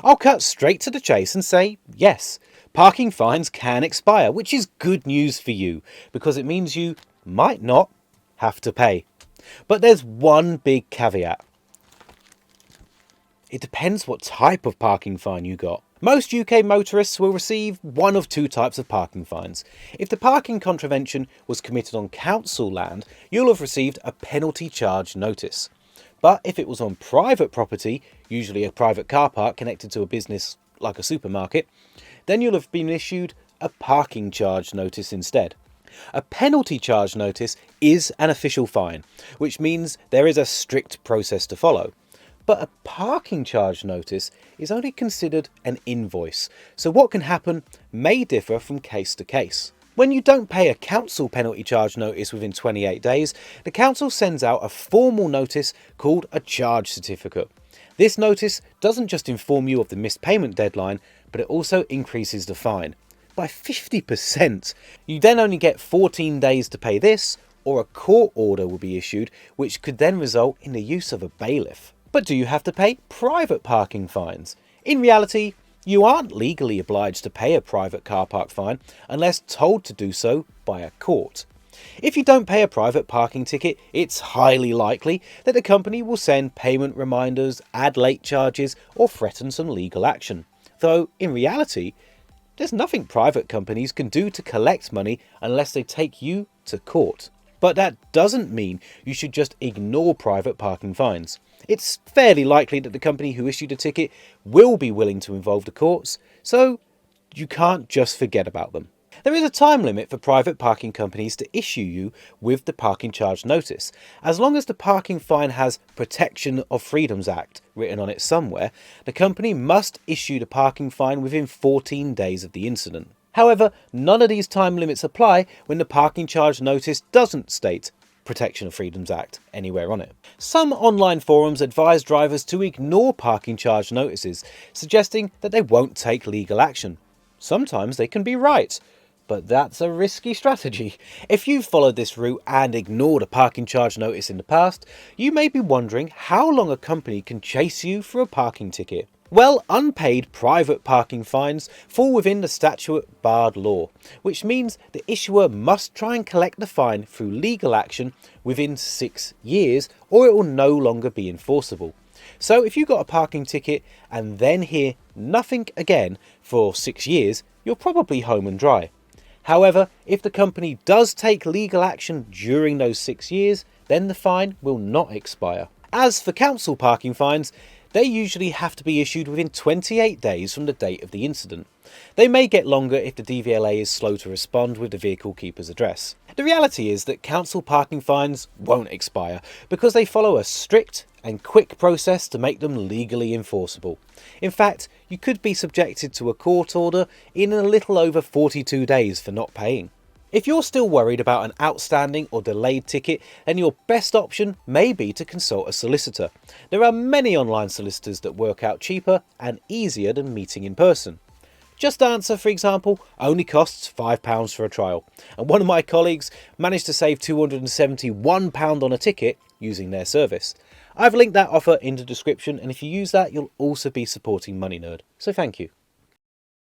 I'll cut straight to the chase and say yes, parking fines can expire, which is good news for you because it means you might not have to pay. But there's one big caveat. It depends what type of parking fine you got. Most UK motorists will receive one of two types of parking fines. If the parking contravention was committed on council land, you'll have received a penalty charge notice. But if it was on private property, usually a private car park connected to a business like a supermarket, then you'll have been issued a parking charge notice instead. A penalty charge notice is an official fine, which means there is a strict process to follow. But a parking charge notice is only considered an invoice, so what can happen may differ from case to case. When you don't pay a council penalty charge notice within 28 days, the council sends out a formal notice called a charge certificate. This notice doesn't just inform you of the missed payment deadline, but it also increases the fine by 50%. You then only get 14 days to pay this, or a court order will be issued, which could then result in the use of a bailiff. But do you have to pay private parking fines? In reality, you aren't legally obliged to pay a private car park fine unless told to do so by a court. If you don't pay a private parking ticket, it's highly likely that the company will send payment reminders, add late charges, or threaten some legal action. Though, in reality, there's nothing private companies can do to collect money unless they take you to court. But that doesn't mean you should just ignore private parking fines. It's fairly likely that the company who issued a ticket will be willing to involve the courts, so you can't just forget about them. There is a time limit for private parking companies to issue you with the parking charge notice. As long as the parking fine has Protection of Freedoms Act written on it somewhere, the company must issue the parking fine within 14 days of the incident. However, none of these time limits apply when the parking charge notice doesn't state Protection of Freedoms Act anywhere on it. Some online forums advise drivers to ignore parking charge notices, suggesting that they won't take legal action. Sometimes they can be right, but that's a risky strategy. If you've followed this route and ignored a parking charge notice in the past, you may be wondering how long a company can chase you for a parking ticket. Well, unpaid private parking fines fall within the statute-barred law, which means the issuer must try and collect the fine through legal action within 6 years, or it will no longer be enforceable. So if you got a parking ticket and then hear nothing again for 6 years, you're probably home and dry. However, if the company does take legal action during those 6 years, then the fine will not expire. As for council parking fines, they usually have to be issued within 28 days from the date of the incident. They may get longer if the DVLA is slow to respond with the vehicle keeper's address. The reality is that council parking fines won't expire because they follow a strict and quick process to make them legally enforceable. In fact, you could be subjected to a court order in a little over 42 days for not paying. If you're still worried about an outstanding or delayed ticket, then your best option may be to consult a solicitor. There are many online solicitors that work out cheaper and easier than meeting in person. JustAnswer, for example, only costs £5 for a trial, and one of my colleagues managed to save £271 on a ticket using their service. I've linked that offer in the description, and if you use that, you'll also be supporting Money Nerd, so thank you.